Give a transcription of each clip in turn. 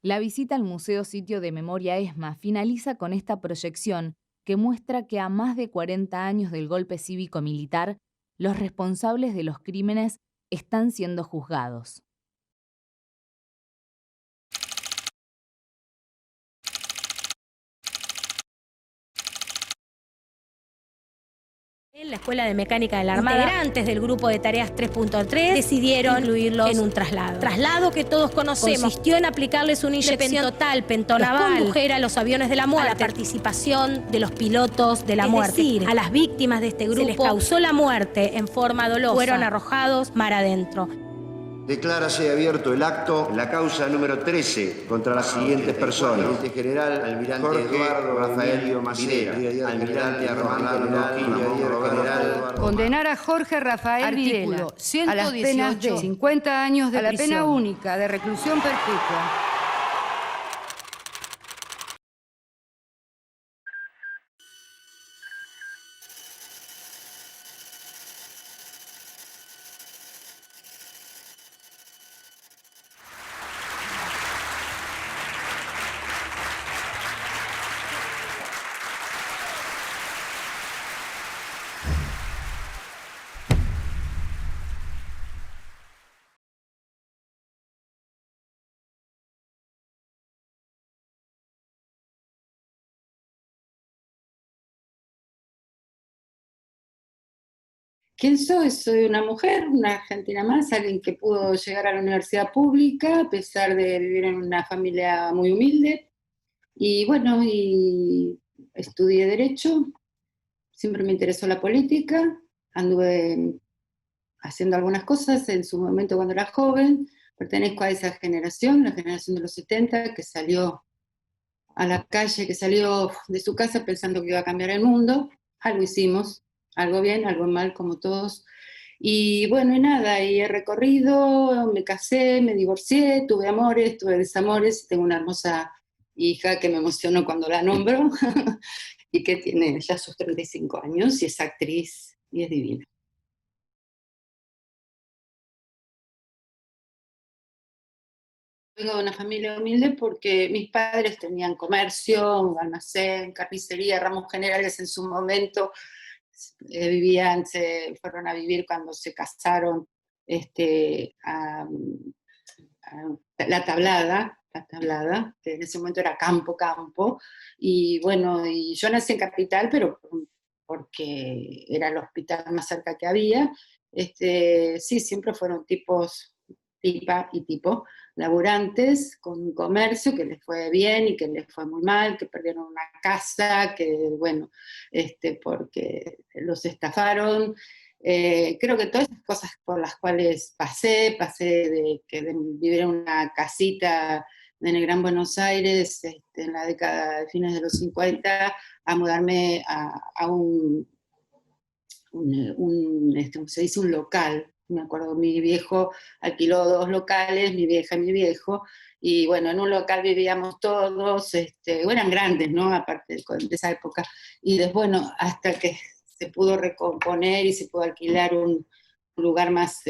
La visita al Museo Sitio de Memoria ESMA finaliza con esta proyección que muestra que a más de 40 años del golpe cívico-militar, los responsables de los crímenes están siendo juzgados. En la Escuela de Mecánica de la Armada, integrantes del grupo de tareas 3.3 decidieron incluirlos en un traslado. Traslado que todos conocemos. Consistió en aplicarles una inyección total, pentonaval, condujer a los aviones de la muerte, a la participación de los pilotos de la muerte. Es decir, a las víctimas de este grupo se les causó la muerte en forma dolosa. Fueron arrojados mar adentro. Declárase abierto el acto en la causa número 13 contra las siguientes personas: Almirante General, Almirante Jorge Eduardo Rafaelio Macera, Almirante Armando General. Condenar a Jorge Rafael Videla a las penas de 50 años de prisión, a la pena única de reclusión perpetua. ¿Quién soy? Soy una mujer, una argentina más, alguien que pudo llegar a la universidad pública a pesar de vivir en una familia muy humilde. Y bueno, y estudié Derecho, siempre me interesó la política, anduve haciendo algunas cosas en su momento cuando era joven. Pertenezco a esa generación, la generación de los 70, que salió a la calle, que salió de su casa pensando que iba a cambiar el mundo. Algo hicimos, algo bien, algo mal, como todos. Y bueno, y nada, y he recorrido, me casé, me divorcié, tuve amores, tuve desamores, y tengo una hermosa hija que me emociono cuando la nombro, y que tiene ya sus 35 años, y es actriz, y es divina. Vengo de una familia humilde porque mis padres tenían comercio, un almacén, carnicería, ramos generales en su momento. Vivían, se fueron a vivir cuando se casaron a la tablada, que en ese momento era campo, campo. Y bueno, y yo nací en Capital, pero porque era el hospital más cerca que había. Sí, siempre fueron tipos, tipa y tipo, laburantes, con un comercio que les fue bien y que les fue muy mal, que perdieron una casa, que bueno, porque los estafaron. Creo que todas esas cosas por las cuales pasé de vivir en una casita en el Gran Buenos Aires en la década de fines de los 50 a mudarme a ¿cómo se dice? Un local. Me acuerdo, mi viejo alquiló 2 locales, mi vieja y mi viejo, y bueno, en un local vivíamos todos, eran grandes, ¿no? Aparte de esa época. Y después, bueno, hasta que se pudo recomponer y se pudo alquilar un lugar más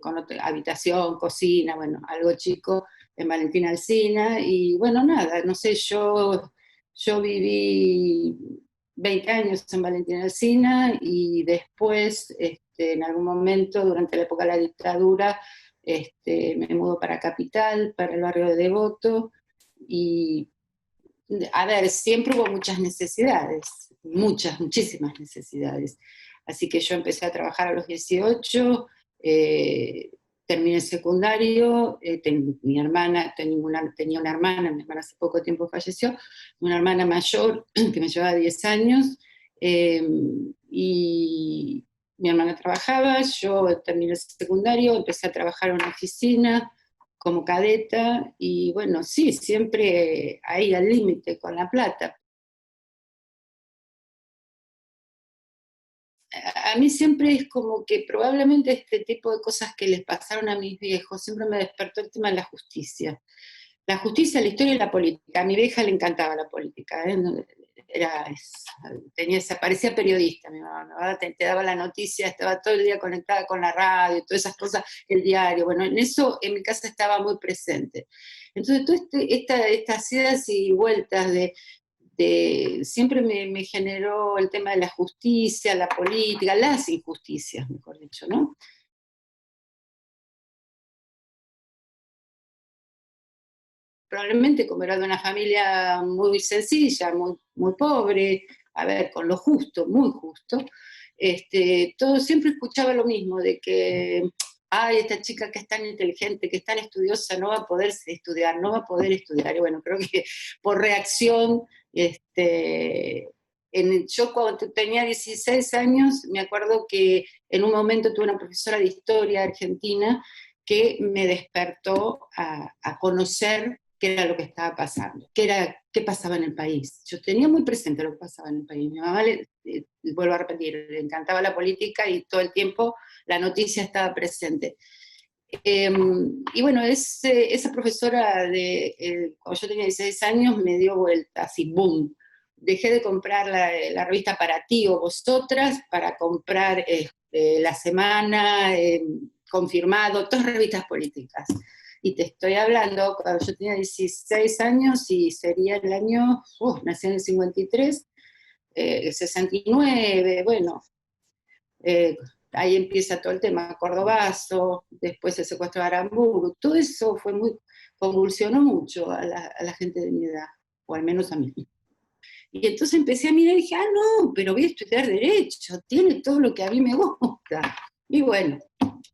con otra habitación, cocina, bueno, algo chico en Valentín Alsina. Y bueno, nada, no sé, yo viví 20 años en Valentín Alsina y después, en algún momento, durante la época de la dictadura, me mudo para Capital, para el barrio de Devoto, y a ver, siempre hubo muchas necesidades, muchísimas necesidades. Así que yo empecé a trabajar a los 18, eh, terminé el secundario, mi hermana, tenía una hermana, mi hermana hace poco tiempo falleció, una hermana mayor que me llevaba 10 años, eh, y mi hermana trabajaba, yo terminé el secundario, empecé a trabajar en una oficina, como cadeta, y bueno, sí, siempre ahí al límite con la plata. A mí siempre es como que probablemente este tipo de cosas que les pasaron a mis viejos, siempre me despertó el tema de la justicia. La justicia, la historia y la política. A mi vieja le encantaba la política, ¿eh? parecía periodista, mi mamá te daba la noticia, estaba todo el día conectada con la radio, todas esas cosas, el diario, bueno, en eso en mi casa estaba muy presente. Entonces, todas estas idas y vueltas siempre me generó el tema de la justicia, la política, las injusticias, mejor dicho, ¿no? Probablemente como era de una familia muy sencilla, muy pobre, a ver, con lo justo, muy justo, todo siempre escuchaba lo mismo, de que, ay, esta chica que es tan inteligente, que es tan estudiosa, no va a poder estudiar, no va a poder estudiar. Y bueno, creo que por reacción, yo cuando tenía 16 años, me acuerdo que en un momento tuve una profesora de historia argentina que me despertó a conocer qué era lo que estaba pasando, qué pasaba en el país. Yo tenía muy presente lo que pasaba en el país. Mi mamá, vuelvo a repetir, le encantaba la política y todo el tiempo la noticia estaba presente. Y bueno, esa profesora, cuando yo tenía 16 años, me dio vuelta, así, boom. Dejé de comprar la revista Para Ti o Vosotras para comprar La Semana, Confirmado, todas revistas políticas. Y te estoy hablando, cuando yo tenía 16 años, y sería el año, nací en el 53, 69, bueno, ahí empieza todo el tema, Cordobazo, después el secuestro de Aramburu, todo eso convulsionó mucho a la gente de mi edad, o al menos a mí. Y entonces empecé a mirar y dije, no, pero voy a estudiar Derecho, tiene todo lo que a mí me gusta. Y bueno,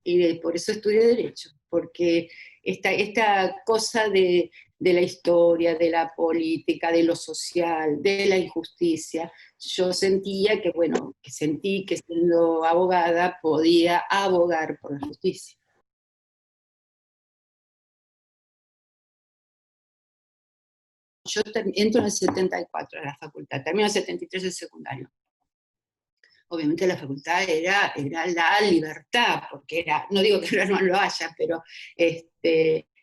y por eso estudié Derecho, porque esta cosa de la historia, de la política, de lo social, de la injusticia, yo sentía que, bueno, sentí que siendo abogada podía abogar por la justicia. Yo entro en el 74 a la facultad, termino en el 73 el secundario. Obviamente la facultad era la libertad, porque no digo que ahora no lo haya, pero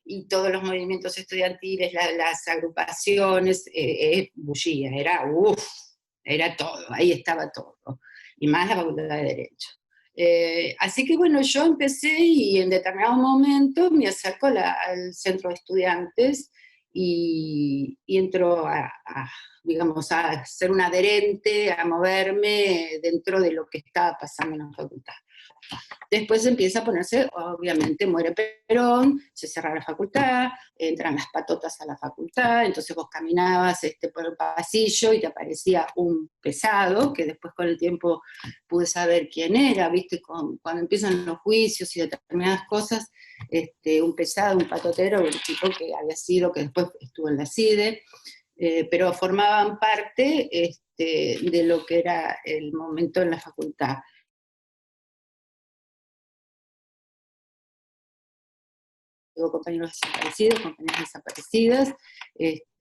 y todos los movimientos estudiantiles, las agrupaciones, bullía, era todo, ahí estaba todo, y más la facultad de Derecho. Así que bueno, yo empecé y en determinado momento me acerco al centro de estudiantes y entro digamos, a ser un adherente, a moverme dentro de lo que estaba pasando en la facultad. Después empieza a ponerse, obviamente muere Perón, se cierra la facultad, entran las patotas a la facultad, entonces vos caminabas por el pasillo y te aparecía un pesado, que después con el tiempo pude saber quién era, viste, cuando empiezan los juicios y determinadas cosas, un pesado, un patotero, un tipo que había sido, que después estuvo en la CIDE, pero formaban parte de lo que era el momento en la facultad. Tengo compañeros desaparecidos, compañeras desaparecidas,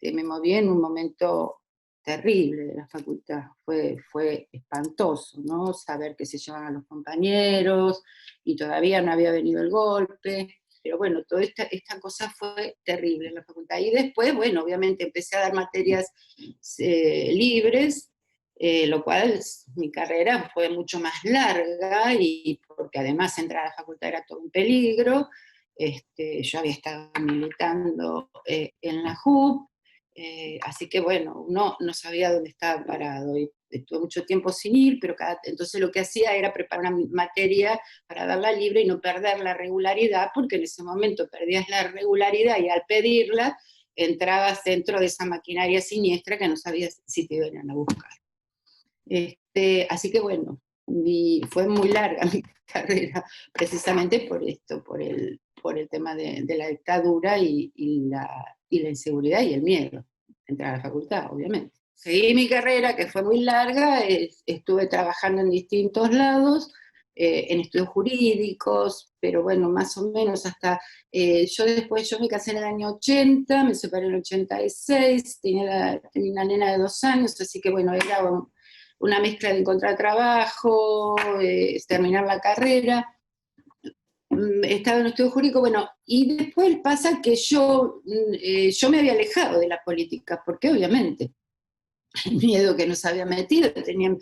me moví en un momento terrible de la facultad, fue espantoso, ¿no? Saber que se llevaban a los compañeros, y todavía no había venido el golpe, pero bueno, toda esta cosa fue terrible en la facultad. Y después, bueno, obviamente empecé a dar materias libres, lo cual mi carrera fue mucho más larga, y porque además entrar a la facultad era todo un peligro. Yo había estado militando en la JUP, así que bueno, uno no sabía dónde estaba parado, y estuve mucho tiempo sin ir, pero entonces lo que hacía era preparar una materia para darla libre y no perder la regularidad, porque en ese momento perdías la regularidad y al pedirla entrabas dentro de esa maquinaria siniestra que no sabías si te iban a buscar. Así que bueno, fue muy larga mi carrera, precisamente por esto, por el tema de la dictadura y la inseguridad y el miedo a entrar a la facultad, obviamente. Seguí mi carrera, que fue muy larga, estuve trabajando en distintos lados, en estudios jurídicos, pero bueno, más o menos hasta, yo me casé en el año 80, me separé en el 86, tenía una nena de 2 años, así que bueno, era una mezcla de encontrar trabajo, terminar la carrera. Estaba en un estudio jurídico, bueno, y después pasa que yo me había alejado de la política, porque obviamente el miedo que nos había metido, tenían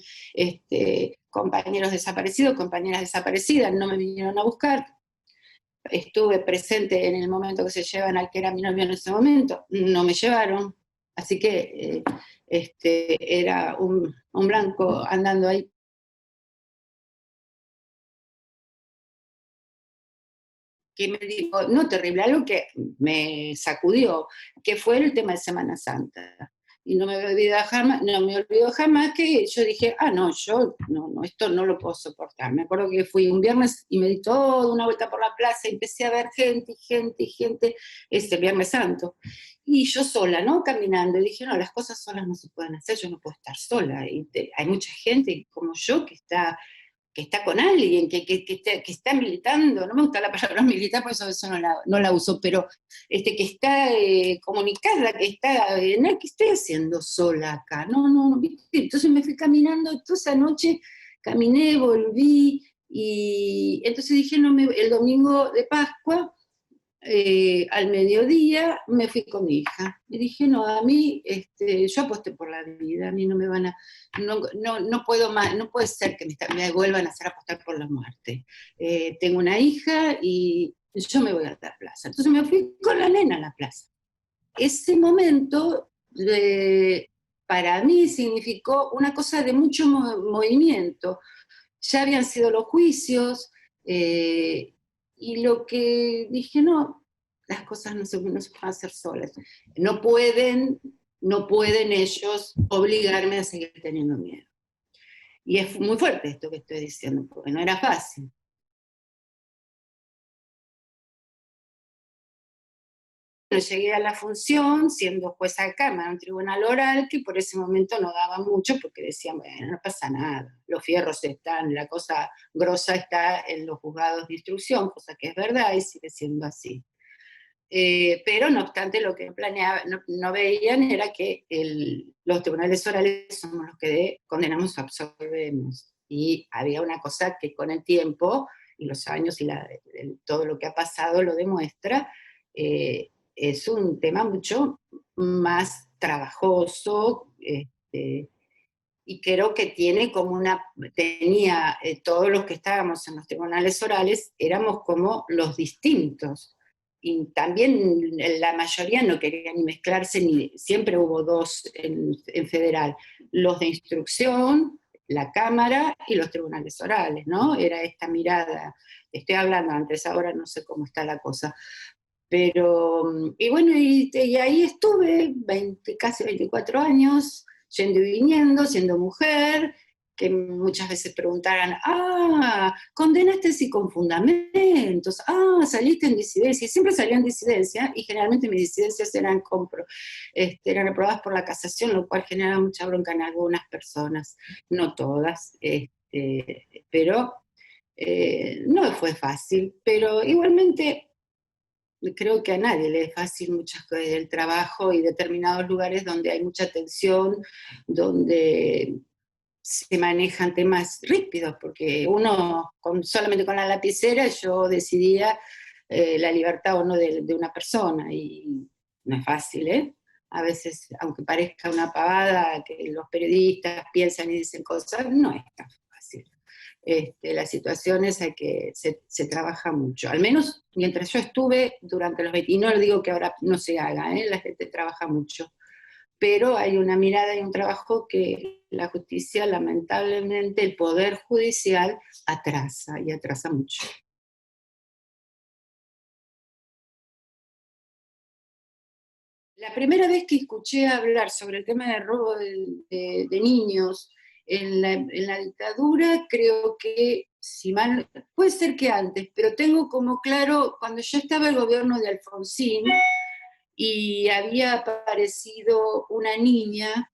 compañeros desaparecidos, compañeras desaparecidas, no me vinieron a buscar. Estuve presente en el momento que se llevan al que era mi novio en ese momento, no me llevaron, así que era un blanco andando ahí. Que me dijo, no terrible, algo que me sacudió, que fue el tema de Semana Santa. Y no me olvido jamás que yo dije, no, esto no lo puedo soportar. Me acuerdo que fui un viernes y me di toda una vuelta por la plaza y empecé a ver gente, ese Viernes Santo. Y yo sola, ¿no? Caminando, y dije, no, las cosas solas no se pueden hacer, yo no puedo estar sola. Y hay mucha gente como yo que está con alguien, que está militando, no me gusta la palabra militar, por eso no la uso, pero que está comunicada, que está, no, ¿qué estoy haciendo sola acá? No, entonces me fui caminando, toda esa noche caminé, volví, y entonces dije, el domingo de Pascua, al mediodía me fui con mi hija. Y dije, no, a mí, yo aposté por la vida, a mí no me van a, no puedo más, no puede ser que me vuelvan a hacer apostar por la muerte. Tengo una hija y yo me voy a la plaza. Entonces me fui con la nena a la plaza. Ese momento, para mí, significó una cosa de mucho movimiento. Ya habían sido los juicios, y lo que dije, no, las cosas no se pueden hacer solas. No pueden ellos obligarme a seguir teniendo miedo. Y es muy fuerte esto que estoy diciendo, porque no era fácil. Llegué a la función siendo jueza de cámara, un tribunal oral que por ese momento no daba mucho porque decían, bueno, no pasa nada, los fierros están, la cosa grosa está en los juzgados de instrucción, cosa que es verdad y sigue siendo así. Pero no obstante lo que no veían era que los tribunales orales somos los que condenamos o absolvemos. Y había una cosa que con el tiempo y los años y todo lo que ha pasado lo demuestra, es un tema mucho más trabajoso, y creo que tenía todos los que estábamos en los tribunales orales, éramos como los distintos. Y también la mayoría no querían ni mezclarse, siempre hubo dos en federal, los de instrucción, la Cámara y los tribunales orales, ¿no? Era esta mirada, estoy hablando antes, ahora no sé cómo está la cosa. Pero, y bueno, y ahí estuve casi 24 años, yendo y viniendo, siendo mujer, que muchas veces preguntaran, condenaste sí con fundamentos, saliste en disidencia, y siempre salía en disidencia, y generalmente mis disidencias eran reprobadas por la casación, lo cual generaba mucha bronca en algunas personas, no todas, pero no fue fácil, pero igualmente creo que a nadie le es fácil muchas cosas del trabajo y determinados lugares donde hay mucha tensión, donde se manejan temas ríspidos, porque uno solamente con la lapicera yo decidía la libertad o no de una persona, y no es fácil, ¿eh? A veces, aunque parezca una pavada, que los periodistas piensan y dicen cosas, no es tan fácil. Las situaciones se trabaja mucho, al menos mientras yo estuve durante los 20, y no digo que ahora no se haga, la gente trabaja mucho, pero hay una mirada y un trabajo que la justicia, lamentablemente, el poder judicial atrasa, y atrasa mucho. La primera vez que escuché hablar sobre el tema del robo de niños en la dictadura, creo que, si mal, puede ser que antes, pero tengo como claro, cuando ya estaba el gobierno de Alfonsín, y había aparecido una niña,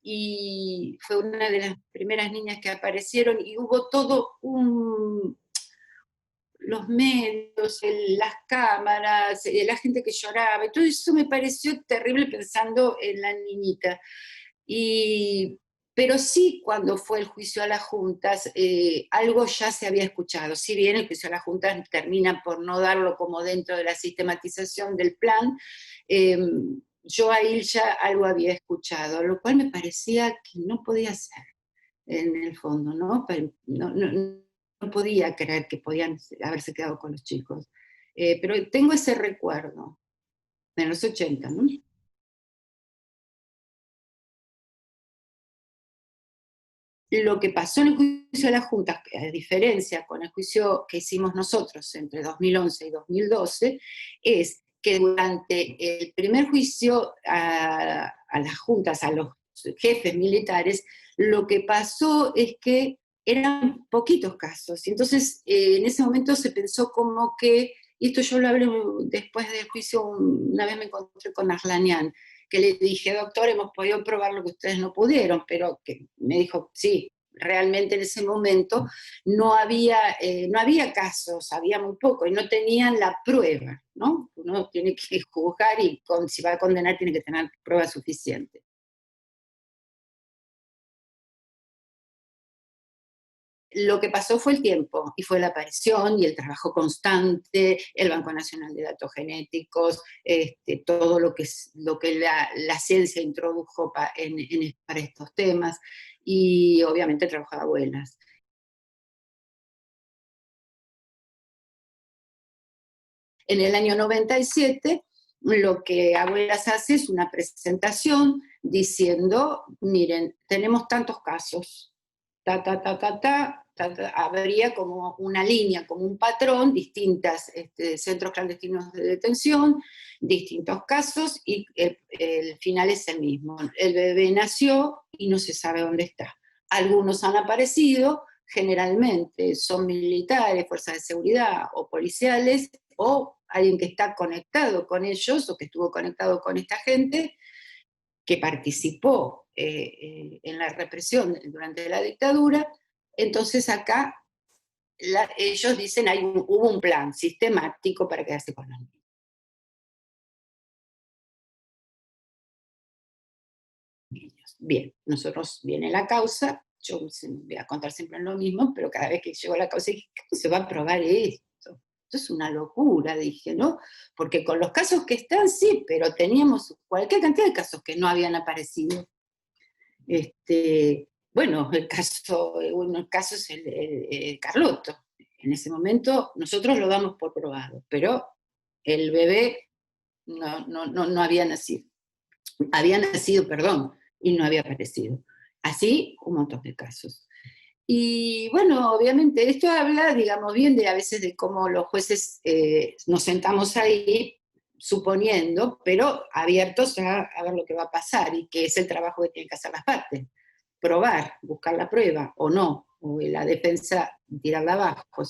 y fue una de las primeras niñas que aparecieron, y hubo todo los medios, las cámaras, la gente que lloraba, y todo eso me pareció terrible pensando en la niñita. Pero sí, cuando fue el juicio a las juntas, algo ya se había escuchado. Si bien el juicio a las juntas termina por no darlo como dentro de la sistematización del plan, yo ahí ya algo había escuchado, lo cual me parecía que no podía ser, en el fondo, ¿no? No podía creer que podían haberse quedado con los chicos. Pero tengo ese recuerdo, de los 80, ¿no? Lo que pasó en el juicio de las juntas, a diferencia con el juicio que hicimos nosotros entre 2011 y 2012, es que durante el primer juicio a las juntas, a los jefes militares, lo que pasó es que eran poquitos casos. Y entonces, en ese momento se pensó como que, y esto yo lo hablé después del juicio, una vez me encontré con Arlanian, que le dije, doctor, hemos podido probar lo que ustedes no pudieron, pero que me dijo, sí, realmente en ese momento no había casos, había muy poco, y no tenían la prueba, ¿no? Uno tiene que juzgar y si va a condenar tiene que tener prueba suficiente. Lo que pasó fue el tiempo, y fue la aparición y el trabajo constante, el Banco Nacional de Datos Genéticos, todo lo que la ciencia introdujo para estos temas, y obviamente el trabajo de abuelas. En el año 97, lo que Abuelas hace es una presentación diciendo, miren, tenemos tantos casos, habría como una línea, como un patrón, distintos centros clandestinos de detención, distintos casos, y el final es el mismo. El bebé nació y no se sabe dónde está. Algunos han aparecido, generalmente son militares, fuerzas de seguridad o policiales, o alguien que está conectado con ellos o que estuvo conectado con esta gente, que participó en la represión durante la dictadura. Entonces acá ellos dicen hubo un plan sistemático para quedarse con los niños. Bien, nosotros viene la causa, yo voy a contar siempre lo mismo, pero cada vez que llegó la causa dije, ¿cómo se va a probar esto? Esto es una locura, dije, ¿no? Porque con los casos que están, sí, pero teníamos cualquier cantidad de casos que no habían aparecido. Bueno, uno de los casos es el Carlotto. En ese momento nosotros lo damos por probado, pero el bebé no había nacido. Había nacido, perdón, y no había aparecido. Así, un montón de casos. Y bueno, obviamente esto habla, digamos, bien a veces de cómo los jueces nos sentamos ahí suponiendo, pero abiertos a ver lo que va a pasar, y que es el trabajo que tienen que hacer las partes. Probar, buscar la prueba, o no, o la defensa tirarla abajo.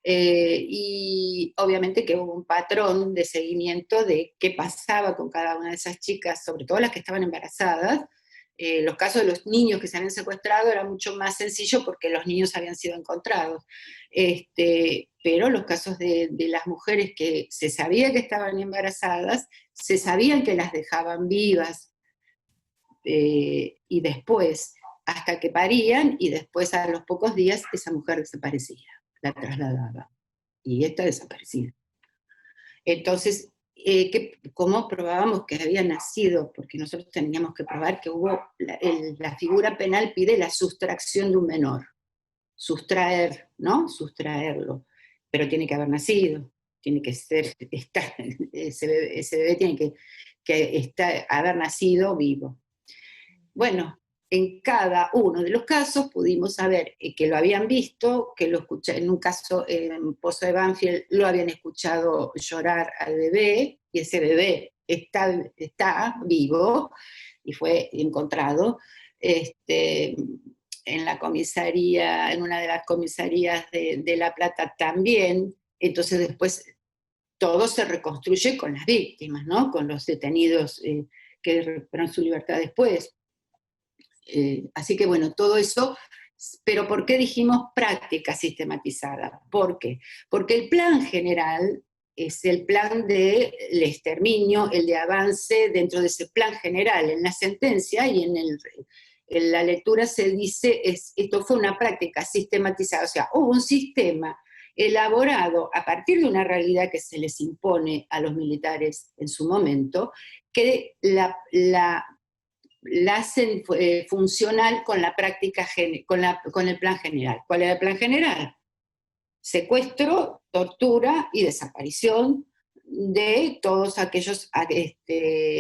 Y obviamente que hubo un patrón de seguimiento de qué pasaba con cada una de esas chicas, sobre todo las que estaban embarazadas. Los casos de los niños que se habían secuestrado era mucho más sencillo porque los niños habían sido encontrados. Pero los casos de las mujeres que se sabía que estaban embarazadas, se sabían que las dejaban vivas, y después, hasta que parían, y después a los pocos días esa mujer desaparecía, la trasladaba, y esta desaparecida. Entonces, ¿cómo probábamos que había nacido? Porque nosotros teníamos que probar que la figura penal pide la sustracción de un menor. Sustraer, ¿no? Sustraerlo. Pero tiene que haber nacido, tiene que ser, ese bebé tiene que haber nacido vivo. Bueno, en cada uno de los casos pudimos saber que lo habían visto, que lo escucharon. En un caso, en Pozo de Banfield, lo habían escuchado llorar al bebé, y ese bebé está vivo y fue encontrado. En la comisaría, en una de las comisarías de La Plata también. Entonces después todo se reconstruye con las víctimas, ¿no? Con los detenidos que recuperaron su libertad después. Así que bueno, todo eso. Pero ¿por qué dijimos práctica sistematizada? ¿Por qué? Porque el plan general es el plan del exterminio, el de avance dentro de ese plan general. En la sentencia y en la lectura se dice, esto fue una práctica sistematizada, o sea, hubo un sistema elaborado a partir de una realidad que se les impone a los militares en su momento, que la hacen funcional con la práctica, con el plan general. ¿Cuál era el plan general? Secuestro, tortura y desaparición de todos aquellos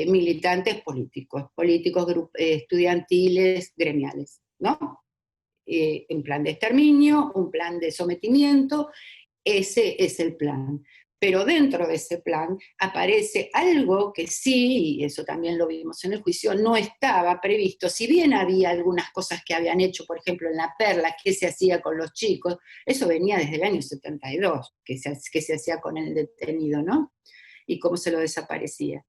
militantes políticos, estudiantiles, gremiales, ¿no? Un plan de exterminio, un plan de sometimiento, ese es el plan. Pero dentro de ese plan aparece algo que sí, y eso también lo vimos en el juicio, no estaba previsto. Si bien había algunas cosas que habían hecho, por ejemplo, en La Perla, qué se hacía con los chicos, eso venía desde el año 72, que se hacía con el detenido, ¿no? Y cómo se lo desaparecía.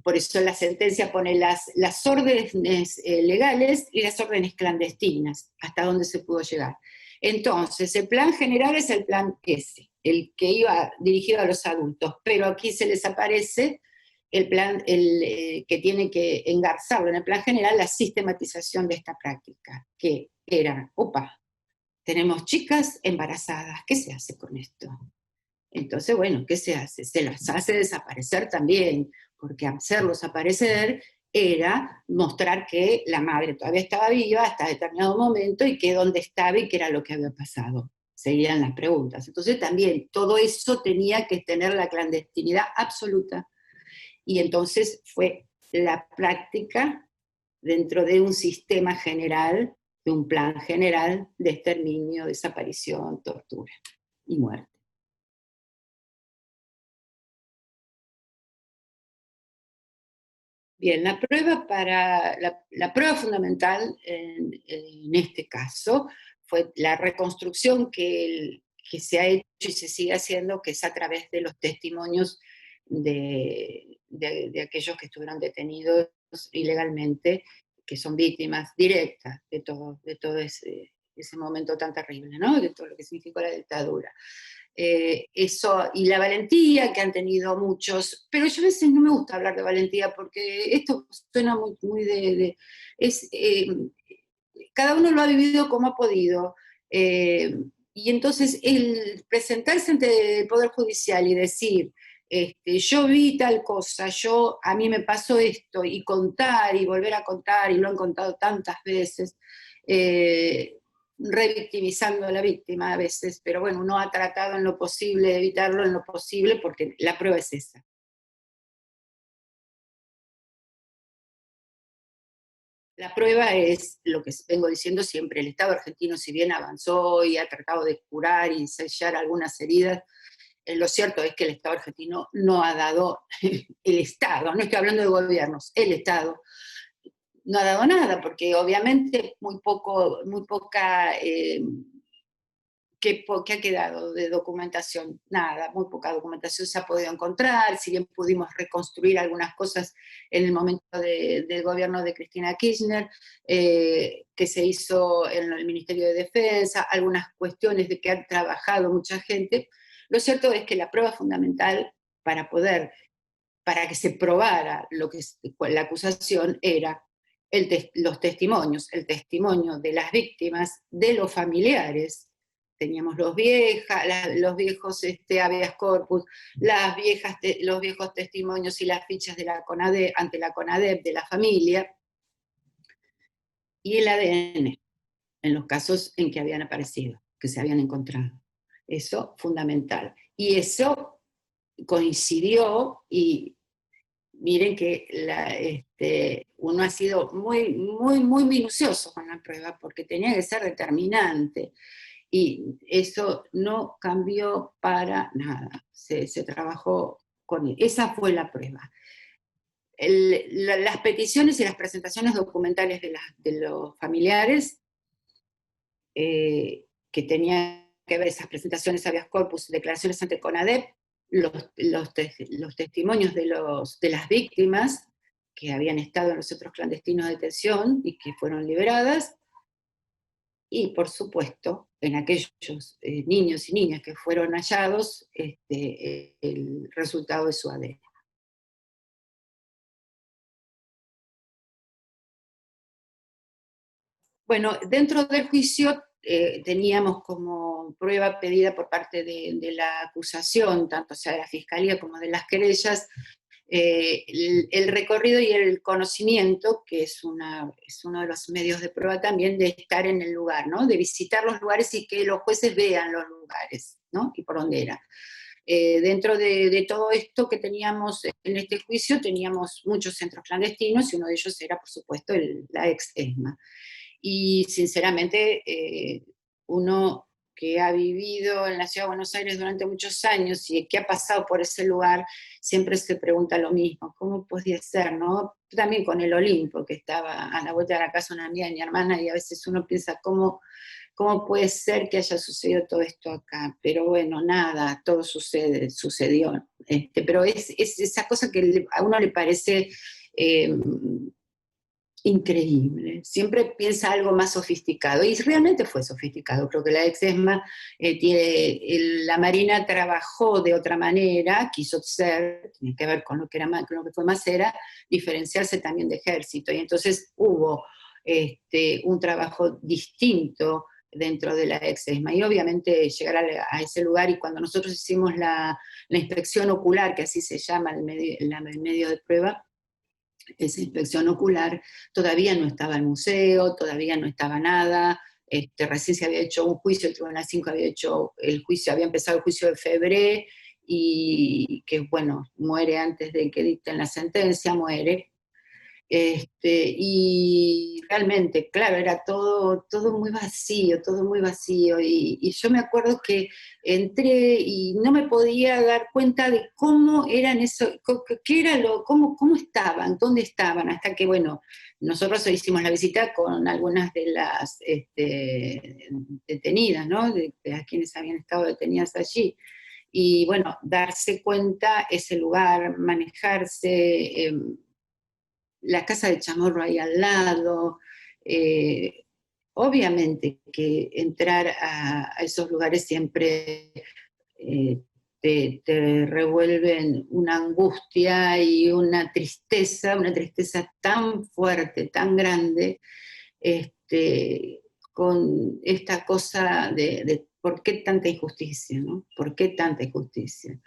Por eso la sentencia pone las órdenes legales y las órdenes clandestinas, hasta donde se pudo llegar. Entonces, el plan general es el plan ese, el que iba dirigido a los adultos, pero aquí se les aparece el plan que tiene que engarzarlo en el plan general, la sistematización de esta práctica, que era, tenemos chicas embarazadas, ¿qué se hace con esto? Entonces, bueno, ¿qué se hace? Se las hace desaparecer también, porque hacerlos aparecer era mostrar que la madre todavía estaba viva hasta determinado momento y que dónde estaba y qué era lo que había pasado. Seguían las preguntas. Entonces también todo eso tenía que tener la clandestinidad absoluta. Y entonces fue la práctica dentro de un sistema general, de un plan general de exterminio, desaparición, tortura y muerte. Bien, la prueba fundamental en este caso fue la reconstrucción que se ha hecho y se sigue haciendo, que es a través de los testimonios de aquellos que estuvieron detenidos ilegalmente, que son víctimas directas de todo ese momento tan terrible, ¿no? De todo lo que significó la dictadura. Eso, y la valentía que han tenido muchos, pero yo a veces no me gusta hablar de valentía porque esto suena muy cada uno lo ha vivido como ha podido, y entonces el presentarse ante el Poder Judicial y decir, yo vi tal cosa, a mí me pasó esto, y contar y volver a contar, y lo han contado tantas veces, revictimizando a la víctima a veces, pero bueno, uno ha tratado en lo posible de evitarlo en lo posible porque la prueba es esa. La prueba es lo que vengo diciendo siempre, el Estado argentino, si bien avanzó y ha tratado de curar y sellar algunas heridas, lo cierto es que el Estado argentino no ha dado, el Estado, no estoy hablando de gobiernos, el Estado no ha dado nada, porque obviamente muy poca, ¿qué ha quedado de documentación? Nada, muy poca documentación se ha podido encontrar, si bien pudimos reconstruir algunas cosas en el momento del gobierno de Cristina Kirchner, que se hizo en el Ministerio de Defensa, algunas cuestiones de que han trabajado mucha gente. Lo cierto es que la prueba fundamental para que se probara la acusación era los testimonios, el testimonio de las víctimas, de los familiares. Teníamos los viejos habeas corpus, los viejos testimonios y las fichas de la CONADEP, ante la CONADEP de la familia, y el ADN, en los casos en que habían aparecido, que se habían encontrado. Eso fundamental. Y eso coincidió, y miren que uno ha sido muy, muy, muy minucioso con la prueba, porque tenía que ser determinante. Y eso no cambió para nada. Se trabajó con él. Esa fue la prueba. Las peticiones y las presentaciones documentales de los familiares, que tenían que ver esas presentaciones habeas corpus, declaraciones ante CONADEP, los testimonios de las víctimas que habían estado en los centros clandestinos de detención y que fueron liberadas, y por supuesto, en aquellos niños y niñas que fueron hallados, el resultado de su ADN. Bueno, dentro del juicio teníamos como prueba pedida por parte de la acusación, tanto sea de la Fiscalía como de las querellas, el recorrido y el conocimiento, que es uno de los medios de prueba también, de estar en el lugar, ¿no? De visitar los lugares y que los jueces vean los lugares, ¿no? Y por dónde era. Dentro de todo esto que teníamos en este juicio, teníamos muchos centros clandestinos, y uno de ellos era, por supuesto, la ex ESMA. Y sinceramente, uno que ha vivido en la Ciudad de Buenos Aires durante muchos años y que ha pasado por ese lugar, siempre se pregunta lo mismo: ¿cómo podía ser, no? También con el Olimpo, que estaba a la vuelta de la casa de una amiga de mi hermana, y a veces uno piensa, ¿cómo puede ser que haya sucedido todo esto acá? Pero bueno, nada, todo sucedió. Pero es esa cosa que a uno le parece increíble. Siempre piensa algo más sofisticado, y realmente fue sofisticado. Creo que la ex ESMA la Marina trabajó de otra manera, quiso ser, tiene que ver con lo que fue más, era diferenciarse también de Ejército, y entonces hubo un trabajo distinto dentro de la ex ESMA, y obviamente llegar a ese lugar. Y cuando nosotros hicimos la inspección ocular, que así se llama el medio de prueba, esa inspección ocular, todavía no estaba el museo, todavía no estaba nada, recién se había hecho un juicio, el Tribunal 5 había hecho el juicio, había empezado el juicio de febrero, y que, bueno, muere antes de que dicten la sentencia, muere. Y realmente, claro, era todo muy vacío, y yo me acuerdo que entré y no me podía dar cuenta de cómo eran cómo estaban, dónde estaban, hasta que, bueno, nosotros hoy hicimos la visita con algunas de las detenidas, ¿no? De a quienes habían estado detenidas allí. Y bueno, darse cuenta, ese lugar, manejarse, la casa de Chamorro ahí al lado. Obviamente que entrar a esos lugares siempre te revuelven una angustia y una tristeza tan fuerte, tan grande, con esta cosa de por qué tanta injusticia, ¿no? ¿Por qué tanta injusticia?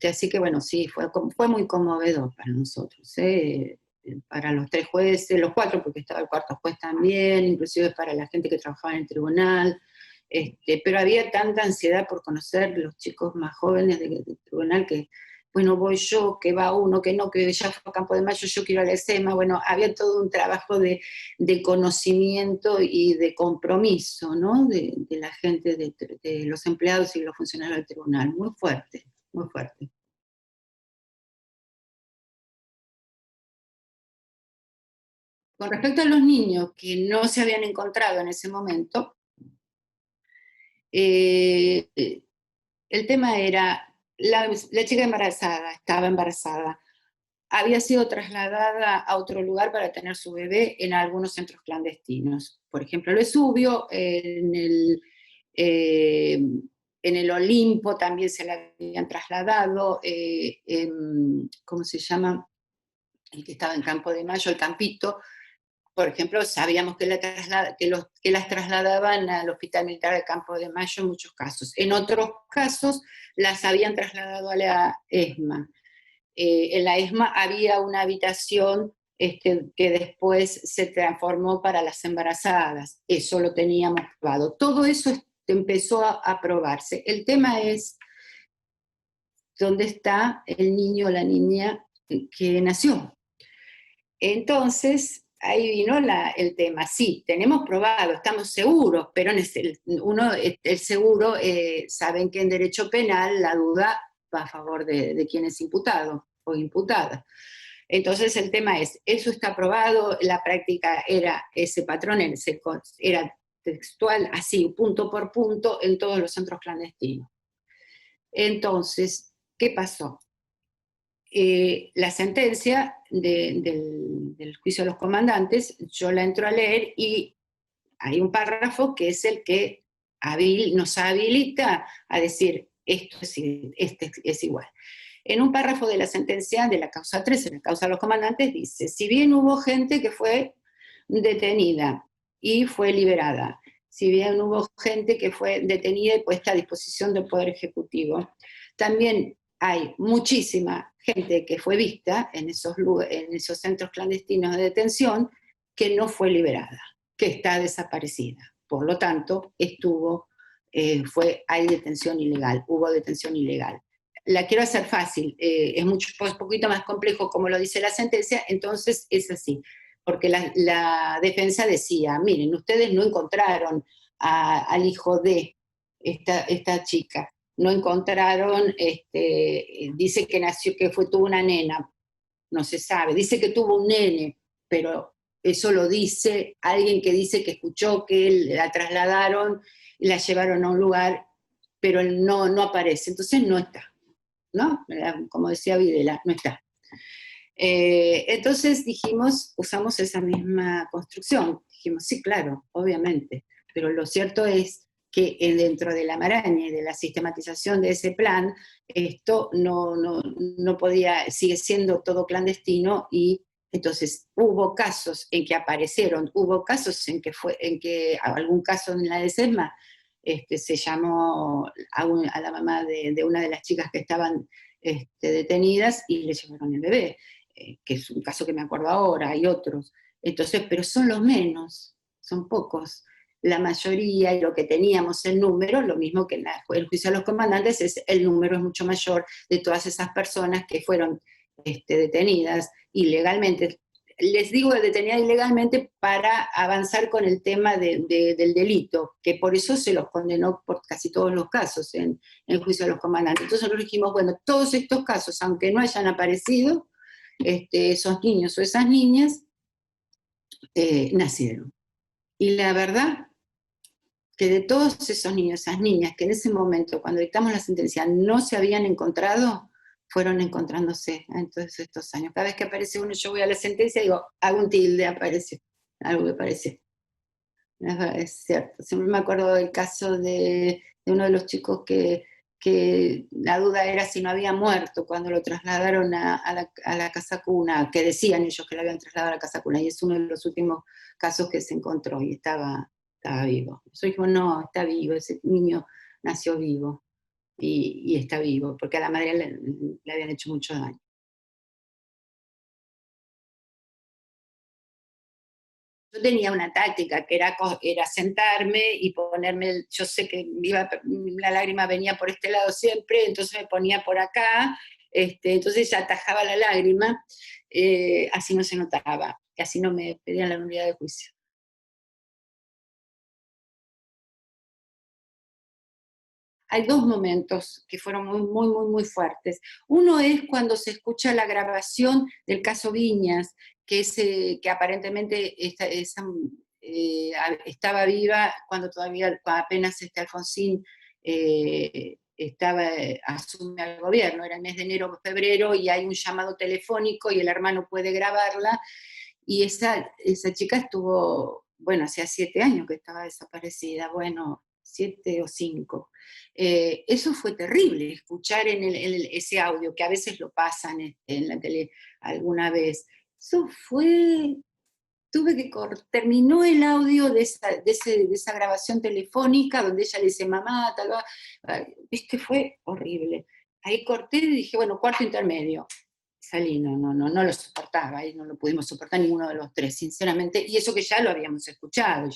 Así que bueno, sí, fue muy conmovedor para nosotros, para los 3 jueces, los 4, porque estaba el 4.º juez también, inclusive para la gente que trabajaba en el tribunal, pero había tanta ansiedad por conocer los chicos más jóvenes del tribunal, que, bueno, voy yo, que va uno, que no, que ya fue a Campo de Mayo, yo quiero a la ESMA. Bueno, había todo un trabajo de conocimiento y de compromiso, ¿no? De la gente, de los empleados y los funcionarios del tribunal, muy fuerte, muy fuerte. Con respecto a los niños que no se habían encontrado en ese momento, el tema era, la chica estaba embarazada, había sido trasladada a otro lugar para tener su bebé en algunos centros clandestinos. Por ejemplo, el Vesubio, en el Olimpo también se la habían trasladado, ¿cómo se llama? El que estaba en Campo de Mayo, el Campito, por ejemplo, sabíamos que las trasladaban al Hospital Militar de Campo de Mayo en muchos casos. En otros casos las habían trasladado a la ESMA. En la ESMA había una habitación que después se transformó para las embarazadas. Eso lo teníamos probado. Todo eso empezó a probarse. El tema es dónde está el niño o la niña que nació. Entonces, ahí vino el tema. Sí, tenemos probado, estamos seguros, pero el seguro, saben que en derecho penal la duda va a favor de quien es imputado o imputada. Entonces el tema es, eso está probado, la práctica era ese patrón, era textual, así, punto por punto, en todos los centros clandestinos. Entonces, ¿qué pasó? La sentencia del juicio de los comandantes, yo la entro a leer y hay un párrafo que es el que nos habilita a decir esto es igual. En un párrafo de la sentencia de la causa 13, la causa de los comandantes, dice: si bien hubo gente que fue detenida y fue liberada, si bien hubo gente que fue detenida y puesta a disposición del Poder Ejecutivo, también hay muchísima gente que fue vista en esos centros clandestinos de detención que no fue liberada, que está desaparecida. Por lo tanto, hay detención ilegal, hubo detención ilegal. La quiero hacer fácil, es un poquito más complejo como lo dice la sentencia, entonces es así, porque la defensa decía, miren, ustedes no encontraron al hijo de esta chica, no encontraron, dice que tuvo una nena, no se sabe, dice que tuvo un nene, pero eso lo dice alguien que dice que escuchó que la trasladaron y la llevaron a un lugar, pero él no aparece, entonces no está, ¿no? Como decía Videla, no está. Entonces usamos esa misma construcción, dijimos, sí, claro, obviamente, pero lo cierto es que dentro de la maraña y de la sistematización de ese plan, esto no podía, sigue siendo todo clandestino, y entonces hubo casos en que aparecieron, hubo casos en que algún caso en la de SESMA, se llamó a la mamá de una de las chicas que estaban detenidas y le llevaron el bebé, que es un caso que me acuerdo ahora, hay otros. Entonces, pero son los menos, son pocos. La mayoría, y lo que teníamos el número, lo mismo que en el juicio a los comandantes, el número es mucho mayor de todas esas personas que fueron detenidas ilegalmente. Les digo detenidas ilegalmente para avanzar con el tema del delito, que por eso se los condenó por casi todos los casos en el juicio a los comandantes. Entonces nosotros dijimos, bueno, todos estos casos, aunque no hayan aparecido, esos niños o esas niñas nacieron. Y la verdad que de todos esos niños, esas niñas que en ese momento, cuando dictamos la sentencia, no se habían encontrado, fueron encontrándose en todos estos años. Cada vez que aparece uno, yo voy a la sentencia y digo, hago un tilde, apareció, algo que apareció. Es cierto, siempre me acuerdo del caso de uno de los chicos que la duda era si no había muerto cuando lo trasladaron a la casa cuna, que decían ellos que lo habían trasladado a la casa cuna, y es uno de los últimos casos que se encontró, y estaba vivo. Nosotros dijimos, no, está vivo, ese niño nació vivo, y está vivo, porque a la madre le habían hecho mucho daño. Yo tenía una táctica que era sentarme y ponerme, yo sé que la lágrima venía por este lado siempre, entonces me ponía por acá, entonces ya atajaba la lágrima, así no se notaba, y así no me pedían la nulidad de juicio. Hay dos momentos que fueron muy, muy, muy, muy fuertes. Uno es cuando se escucha la grabación del caso Viñas, que aparentemente estaba viva cuando apenas Alfonsín asume al gobierno, era el mes de enero o febrero, y hay un llamado telefónico y el hermano puede grabarla, y esa chica estuvo, bueno, hacía 7 años que estaba desaparecida, bueno, 7 o 5. Eso fue terrible, escuchar ese audio, que a veces lo pasan en la tele alguna vez. Eso fue, terminó el audio de esa grabación telefónica donde ella le dice, mamá, tal vez, que fue horrible. Ahí corté y dije, bueno, cuarto intermedio. Salí, no lo soportaba, y no lo pudimos soportar ninguno de los tres, sinceramente, y eso que ya lo habíamos escuchado,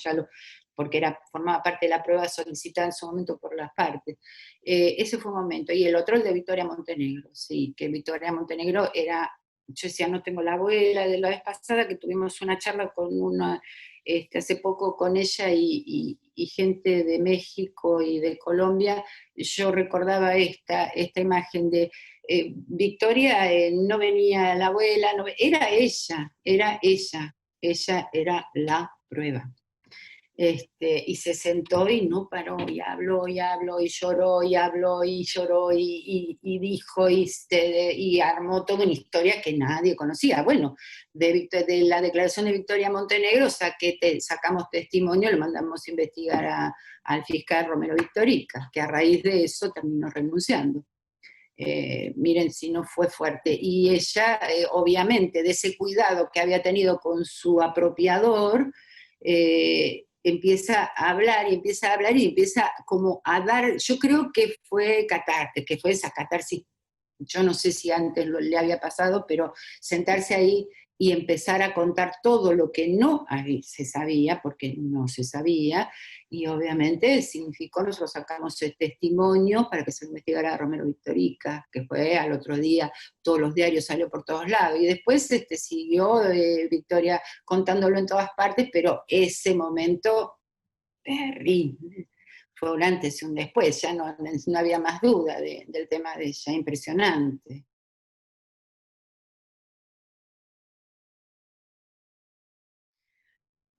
porque formaba parte de la prueba solicitada en su momento por las partes. Ese fue un momento. Y el otro, el de Victoria Montenegro, sí, que Victoria Montenegro era, yo decía, no tengo la abuela de la vez pasada, que tuvimos una charla hace poco con ella y gente de México y de Colombia. Yo recordaba esta imagen de Victoria, no venía la abuela, era ella era la prueba. Y se sentó y no paró, y habló, y lloró, y habló, y lloró, y dijo, y armó toda una historia que nadie conocía. Bueno, de la declaración de Victoria Montenegro sacamos testimonio, lo mandamos a investigar al fiscal Romero Victorica, que a raíz de eso terminó renunciando. Miren si no fue fuerte. Y ella, obviamente, de ese cuidado que había tenido con su apropiador, empieza a hablar y empieza a hablar y empieza como a dar, yo creo que fue catársis, que fue esa catarsis, yo no sé si antes le había pasado, pero sentarse ahí y empezar a contar todo lo que no se sabía, porque no se sabía, y obviamente significó, nosotros sacamos el testimonio para que se investigara a Romero Victorica, que fue al otro día, todos los diarios salió por todos lados, y después siguió Victoria contándolo en todas partes, pero ese momento terrible, fue un antes y un después, ya no había más duda del tema de ella, impresionante.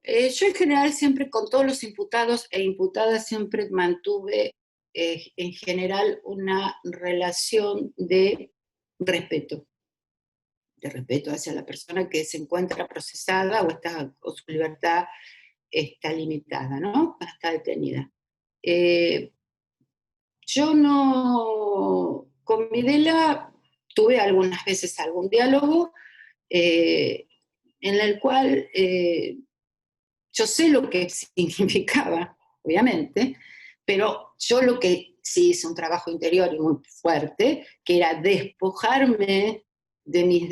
Yo en general siempre con todos los imputados e imputadas siempre mantuve en general una relación de respeto hacia la persona que se encuentra procesada o su libertad está limitada, ¿no? Está detenida. Yo no, con Videla tuve algunas veces algún diálogo en el cual yo sé lo que significaba, obviamente, pero yo lo que sí hice un trabajo interior y muy fuerte, que era despojarme de mis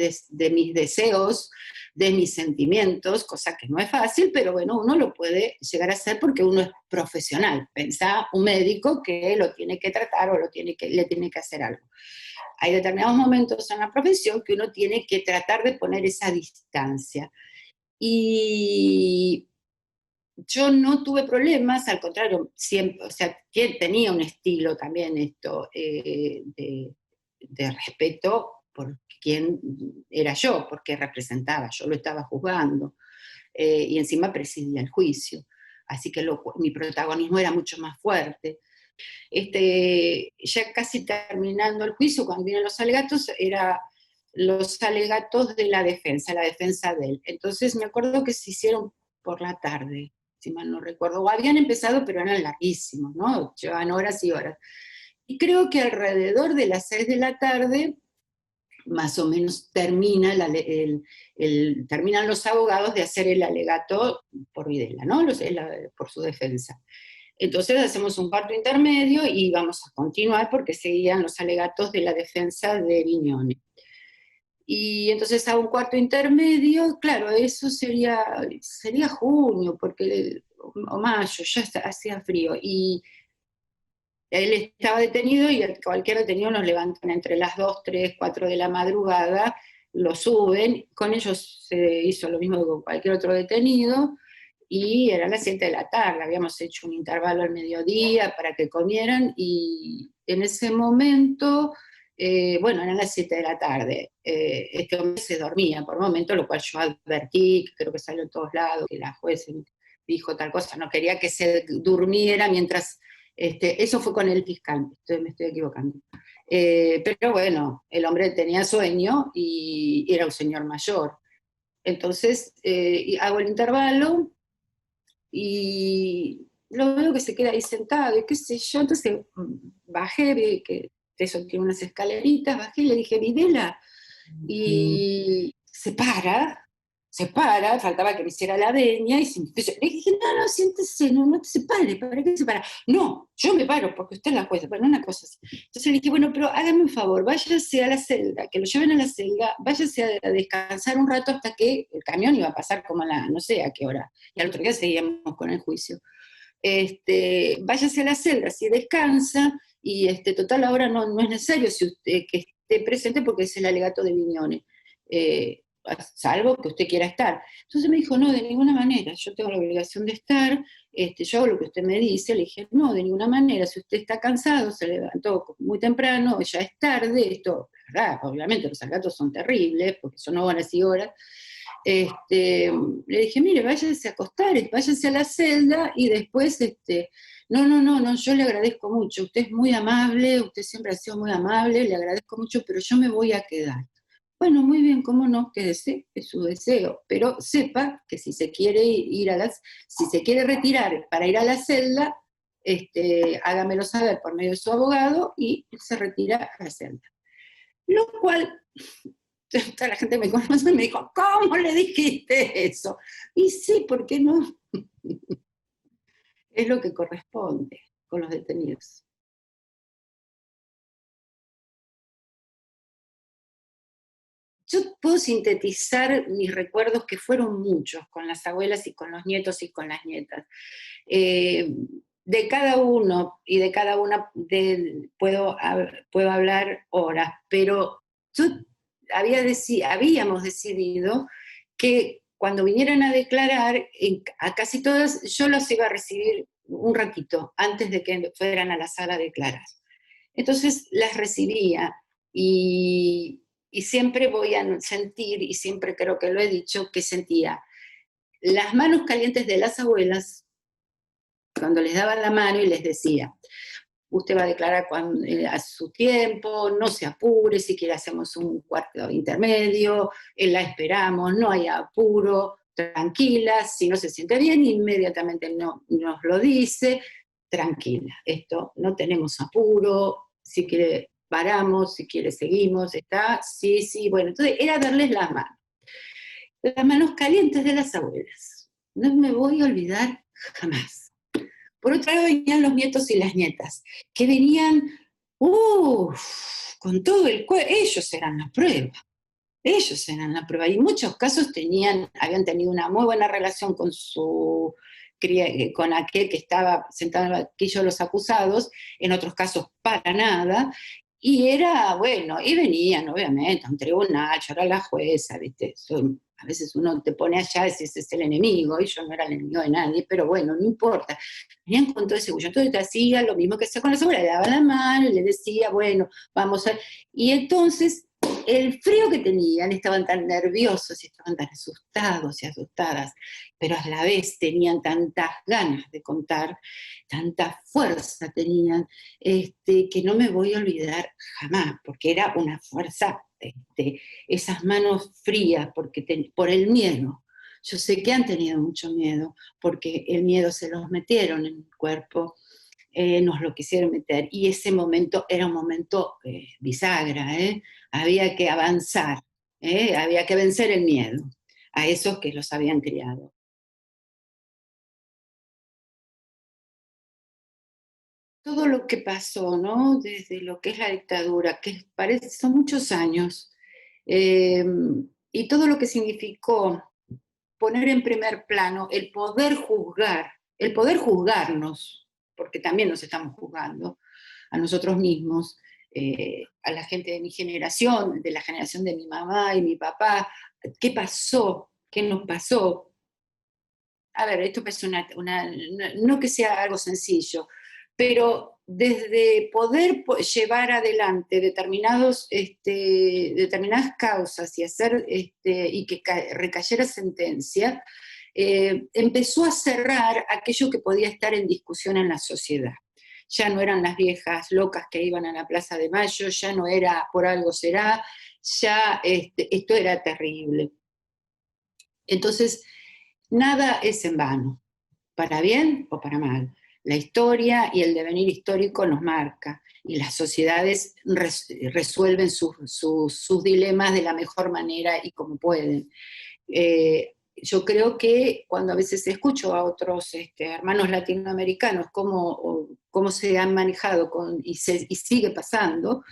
deseos, de mis sentimientos, cosa que no es fácil, pero bueno, uno lo puede llegar a hacer porque uno es profesional. Pensá un médico que lo tiene que tratar o le tiene que hacer algo. Hay determinados momentos en la profesión que uno tiene que tratar de poner esa distancia. Y yo no tuve problemas, al contrario, siempre, o sea, tenía un estilo también de respeto por quién era yo, porque representaba, yo lo estaba juzgando, y encima presidía el juicio, así que mi protagonismo era mucho más fuerte. Ya casi terminando el juicio, cuando vienen los alegatos, eran los alegatos de la defensa de él. Entonces me acuerdo que se hicieron por la tarde, si mal no recuerdo, o habían empezado, pero eran larguísimos, ¿no? Llevaban horas y horas. Y creo que alrededor de las 6 de la tarde, más o menos terminan los abogados de hacer el alegato por Videla, ¿no? Por su defensa. Entonces hacemos un cuarto intermedio y vamos a continuar porque seguían los alegatos de la defensa de Viñone. Y entonces a un cuarto intermedio, claro, eso sería junio, o mayo, ya hacía frío, y él estaba detenido y cualquier detenido nos levantan entre las 2, 3, 4 de la madrugada, lo suben, con ellos se hizo lo mismo que con cualquier otro detenido, y eran las 7 de la tarde, habíamos hecho un intervalo al mediodía para que comieran, y en ese momento... bueno, eran las 7 de la tarde. Este hombre se dormía por un momento, lo cual yo advertí, que creo que salió en todos lados, que la juez dijo tal cosa, no quería que se durmiera mientras... eso fue con el fiscal, me estoy equivocando. Pero bueno, el hombre tenía sueño y era un señor mayor. Entonces hago el intervalo y lo veo que se queda ahí sentado y qué sé yo, entonces bajé, vi que eso tiene unas escaleritas, bajé y le dije, Videla, y se para, faltaba que me hiciera la veña, y le dije, no, siéntese, no te separe, ¿para qué se para? No, yo me paro, porque usted es la jueza, bueno, una cosa así. Entonces le dije, bueno, pero hágame un favor, váyase a la celda, que lo lleven a la celda, váyase a descansar un rato hasta que el camión iba a pasar como no sé a qué hora, y al otro día seguíamos con el juicio. Váyase a la celda, si descansa, y total ahora no es necesario si usted, que esté presente porque es el alegato de Viñone, salvo que usted quiera estar. Entonces me dijo, no, de ninguna manera, yo tengo la obligación de estar, yo hago lo que usted me dice. Le dije, no, de ninguna manera, si usted está cansado, se levantó muy temprano, ya es tarde, esto, la verdad, obviamente los alegatos son terribles, porque son horas y horas. Le dije, mire, váyase a acostar, váyase a la celda y después, no, yo le agradezco mucho, usted es muy amable, usted siempre ha sido muy amable, le agradezco mucho, pero yo me voy a quedar. Bueno, muy bien, cómo no, quédese, es su deseo, pero sepa que si se quiere si se quiere retirar para ir a la celda, hágamelo saber por medio de su abogado y se retira a la celda. Lo cual... Toda la gente me conoce y me dijo, ¿cómo le dijiste eso? Y sí, ¿por qué no? Es lo que corresponde con los detenidos. Yo puedo sintetizar mis recuerdos, que fueron muchos, con las abuelas y con los nietos y con las nietas. De cada uno y de cada una puedo hablar horas, pero yo habíamos decidido que cuando vinieran a declarar, a casi todas yo los iba a recibir un ratito antes de que fueran a la sala a declarar. Entonces las recibía y siempre voy a sentir, y siempre creo que lo he dicho, que sentía las manos calientes de las abuelas cuando les daban la mano y les decía: usted va a declarar a su tiempo, no se apure, si quiere hacemos un cuarto intermedio, la esperamos, no hay apuro, tranquila, si no se siente bien, inmediatamente nos lo dice, tranquila, esto no tenemos apuro, si quiere paramos, si quiere seguimos, está, sí, bueno, entonces era darles las manos calientes de las abuelas. No me voy a olvidar jamás. Por otro lado venían los nietos y las nietas, que venían, con todo el cuerpo, ellos eran la prueba. Ellos eran la prueba. Y en muchos casos habían tenido una muy buena relación con aquel que estaba sentado en el banquillo de los acusados, en otros casos para nada, y era, bueno, y venían, obviamente, a un tribunal, yo era la jueza, ¿viste? A veces uno te pone allá y dice, ese es el enemigo, y yo no era el enemigo de nadie, pero bueno, no importa. Venían con todo ese bullo. Entonces te hacía lo mismo que hacía con la seguridad, le daba la mano, le decía, bueno, vamos a... Y entonces, el frío que tenían, estaban tan nerviosos y estaban tan asustados y asustadas, pero a la vez tenían tantas ganas de contar, tanta fuerza tenían, que no me voy a olvidar jamás, porque era una fuerza, esas manos frías, por el miedo. Yo sé que han tenido mucho miedo, porque el miedo se los metieron en el cuerpo, nos lo quisieron meter, y ese momento era un momento bisagra, había que avanzar, había que vencer el miedo a esos que los habían criado. Todo lo que pasó, ¿no? Desde lo que es la dictadura, que son muchos años, y todo lo que significó poner en primer plano el poder juzgarnos, porque también nos estamos juzgando a nosotros mismos, a la gente de mi generación, de la generación de mi mamá y mi papá. ¿Qué pasó? ¿Qué nos pasó? A ver, esto es no que sea algo sencillo, pero desde poder llevar adelante determinadas causas y hacer y que recayera sentencia, empezó a cerrar aquello que podía estar en discusión en la sociedad. Ya no eran las viejas locas que iban a la Plaza de Mayo, ya no era por algo será, ya esto era terrible. Entonces, nada es en vano, para bien o para mal. La historia y el devenir histórico nos marca, y las sociedades resuelven sus dilemas de la mejor manera y como pueden. Yo creo que cuando a veces escucho a otros hermanos latinoamericanos cómo se han manejado y sigue pasando,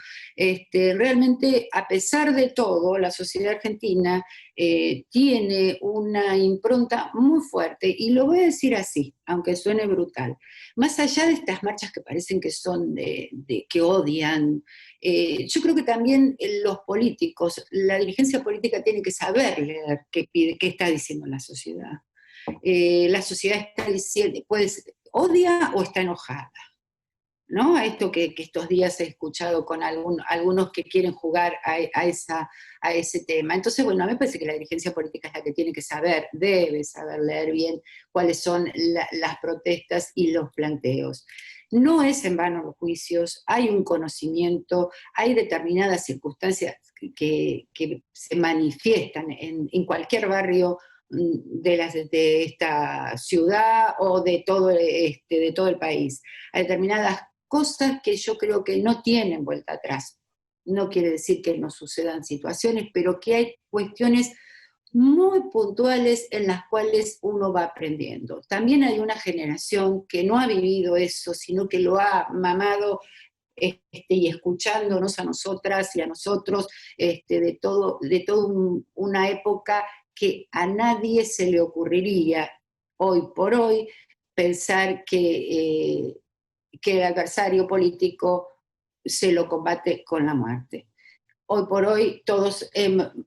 realmente, a pesar de todo, la sociedad argentina tiene una impronta muy fuerte, y lo voy a decir así, aunque suene brutal. Más allá de estas marchas que parecen que son que odian, yo creo que también los políticos, la dirigencia política tiene que saber leer qué está diciendo la sociedad. La sociedad está diciendo, odia o está enojada, ¿no? A esto que estos días he escuchado con algunos que quieren jugar a ese tema. Entonces, bueno, a mí me parece que la dirigencia política es la que tiene que debe saber leer bien cuáles son las protestas y los planteos. No es en vano los juicios, hay un conocimiento, hay determinadas circunstancias que se manifiestan en cualquier barrio de esta ciudad o de todo el país. Hay determinadas cosas que yo creo que no tienen vuelta atrás. No quiere decir que no sucedan situaciones, pero que hay cuestiones muy puntuales en las cuales uno va aprendiendo. También hay una generación que no ha vivido eso, sino que lo ha mamado y escuchándonos a nosotras y a nosotros de todo una época que a nadie se le ocurriría hoy por hoy pensar que el adversario político se lo combate con la muerte. Hoy por hoy todos,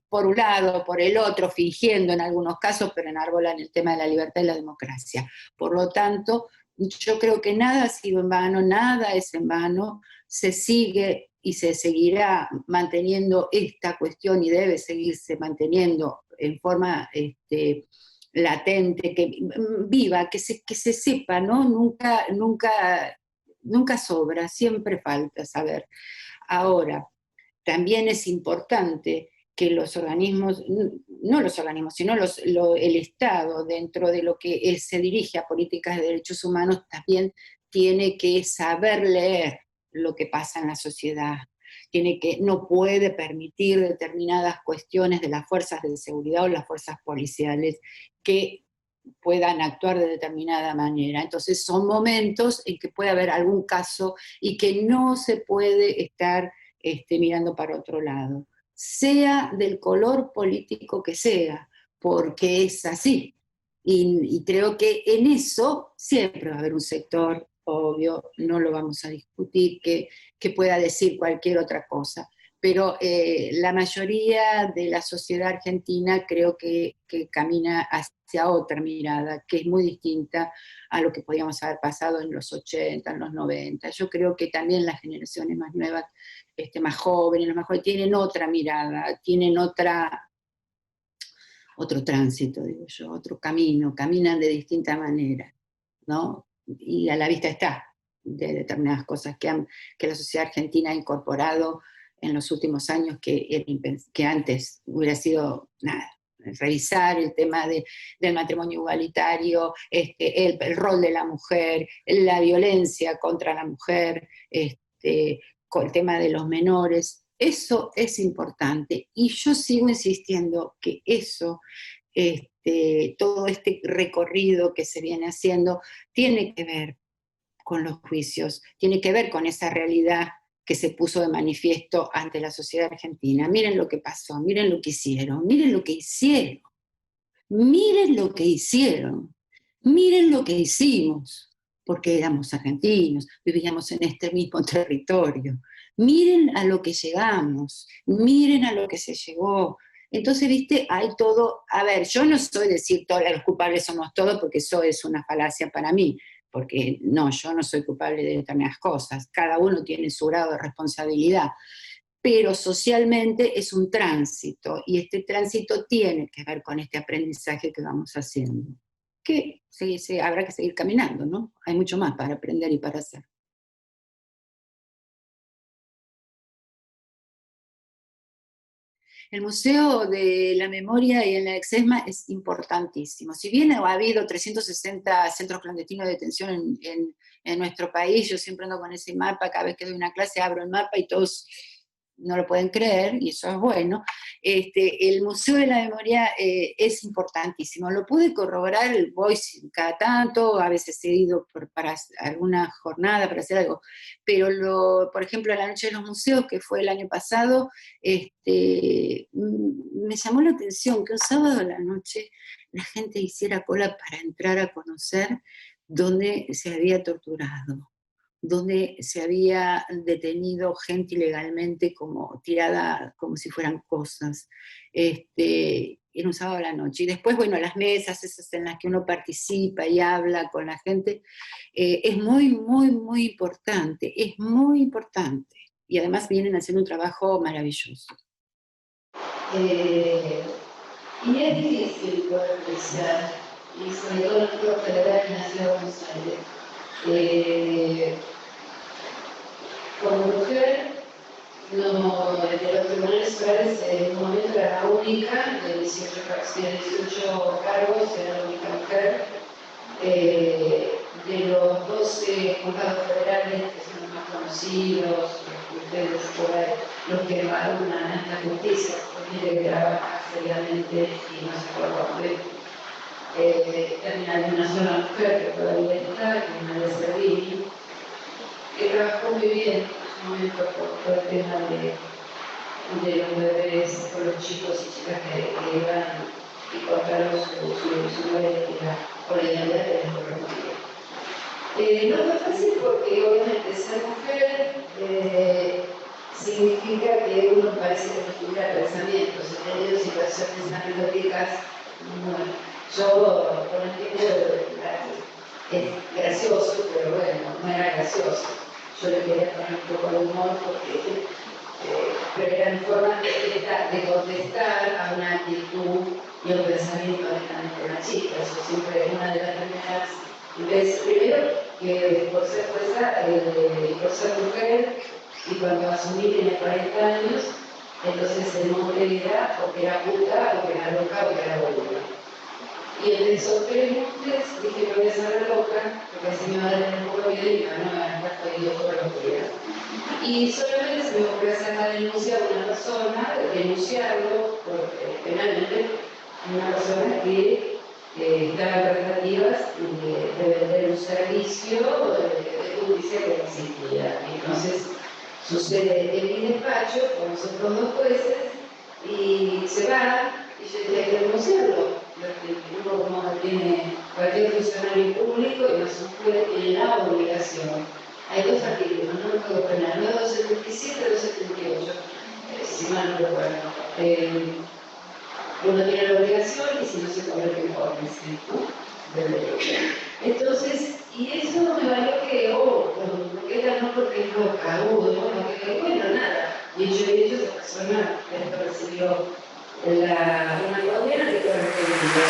por un lado, por el otro, fingiendo en algunos casos, pero enarbolan el tema de la libertad y la democracia. Por lo tanto, yo creo que nada ha sido en vano, nada es en vano, se sigue y se seguirá manteniendo esta cuestión y debe seguirse manteniendo en forma latente, viva, que se sepa, ¿no? Nunca sobra, siempre falta saber. Ahora, también es importante que los organismos, no los organismos, sino el Estado, dentro de lo que se dirige a políticas de derechos humanos, también tiene que saber leer lo que pasa en la sociedad. No puede permitir determinadas cuestiones de las fuerzas de seguridad o las fuerzas policiales que puedan actuar de determinada manera. Entonces son momentos en que puede haber algún caso y que no se puede estar mirando para otro lado, sea del color político que sea, porque es así. Y creo que en eso siempre va a haber un sector, obvio, no lo vamos a discutir, que pueda decir cualquier otra cosa. Pero la mayoría de la sociedad argentina creo que camina hacia otra mirada, que es muy distinta a lo que podíamos haber pasado en los 80, en los 90. Yo creo que también las generaciones más nuevas, más jóvenes, los más jóvenes, tienen otra mirada, tienen otro tránsito, digo yo, otro camino, caminan de distinta manera, ¿no? Y a la vista está de determinadas cosas que la sociedad argentina ha incorporado en los últimos años que antes hubiera sido nada. Revisar el tema del matrimonio igualitario, el rol de la mujer, la violencia contra la mujer, con el tema de los menores. Eso es importante y yo sigo insistiendo que eso, todo este recorrido que se viene haciendo tiene que ver con los juicios, tiene que ver con esa realidad que se puso de manifiesto ante la sociedad argentina. Miren lo que pasó, miren lo que hicieron, miren lo que hicieron, miren lo que hicieron, miren lo que hicimos, porque éramos argentinos, vivíamos en este mismo territorio. Miren a lo que llegamos, miren a lo que se llegó. Entonces, viste, hay todo. A ver, yo no soy decir todos los culpables somos todos, porque eso es una falacia para mí, porque no, yo no soy culpable de determinadas cosas, cada uno tiene su grado de responsabilidad, pero socialmente es un tránsito, y este tránsito tiene que ver con este aprendizaje que vamos haciendo, que habrá que seguir caminando, ¿no? Hay mucho más para aprender y para hacer. El Museo de la Memoria y en la Exesma es importantísimo. Si bien ha habido 360 centros clandestinos de detención en nuestro país, yo siempre ando con ese mapa, cada vez que doy una clase abro el mapa y todos no lo pueden creer, y eso es bueno. El Museo de la Memoria es importantísimo. Lo pude corroborar, voy cada tanto, a veces he ido para alguna jornada, para hacer algo, pero por ejemplo, la Noche de los Museos, que fue el año pasado, me llamó la atención que un sábado a la noche la gente hiciera cola para entrar a conocer dónde se había torturado, donde se había detenido gente ilegalmente tirada como si fueran cosas, en un sábado a la noche. Y después, bueno, las mesas esas en las que uno participa y habla con la gente, es muy, muy, muy importante, es muy importante. Y además vienen haciendo un trabajo maravilloso. Y es difícil poder apreciar, y sobre todo el Club Federal en la Ciudad de Buenos Aires. Como mujer, de los tribunales orales en un momento era la única, de 18 cargos, era la única mujer. De los 12 juzgados federales, que son los más conocidos, ustedes por ahí, los que evaluan a esta justicia, porque que trabaja seriamente y no sé por dónde. También hay una sola mujer que todavía está, que es María Servini, que trabajó muy bien en su momento por todo el tema de los bebés, con los chicos y chicas que iban y cortaron su huella con la idea de la ecología. No fue fácil porque obviamente ser mujer significa que uno parece que no tuviera pensamientos. He tenido situaciones anecdóticas, bueno, yo con el tiempo es gracioso, pero bueno, no era gracioso. Yo le quería poner un poco de humor porque pero eran formas de contestar a una actitud y a un pensamiento netamente machista. Yo siempre, una de las primeras veces, primero, que por ser jueza y por ser mujer, y cuando asumí tenía 40 años, entonces el nombre era o que era puta, o que era loca, o que era boluda. Y en esos 3 montes dije que voy a ser loca, porque así me va a dar un poco de vida y me van a arrancar todo todo lo que quiera. Y solamente se me ocurrió hacer la denuncia de una persona, denunciarlo penalmente, una persona que estaba en tratativas de vender un servicio de justicia que no existía. Entonces sucede en mi despacho con los otros 2 jueces y se va y yo tenía que denunciarlo. Uno como tiene cualquier funcionario público y los jueces tienen la obligación. Hay 2 artículos, no me puedo penal, 277 y 278, si mal no recuerdo. Uno tiene la obligación y si no se convierte en cómplice, ¿no? Entonces, y eso me valió que, porque ella no porque es loca, porque bueno, nada. Y yo he dicho, esa persona recibió una condena que fue recibida.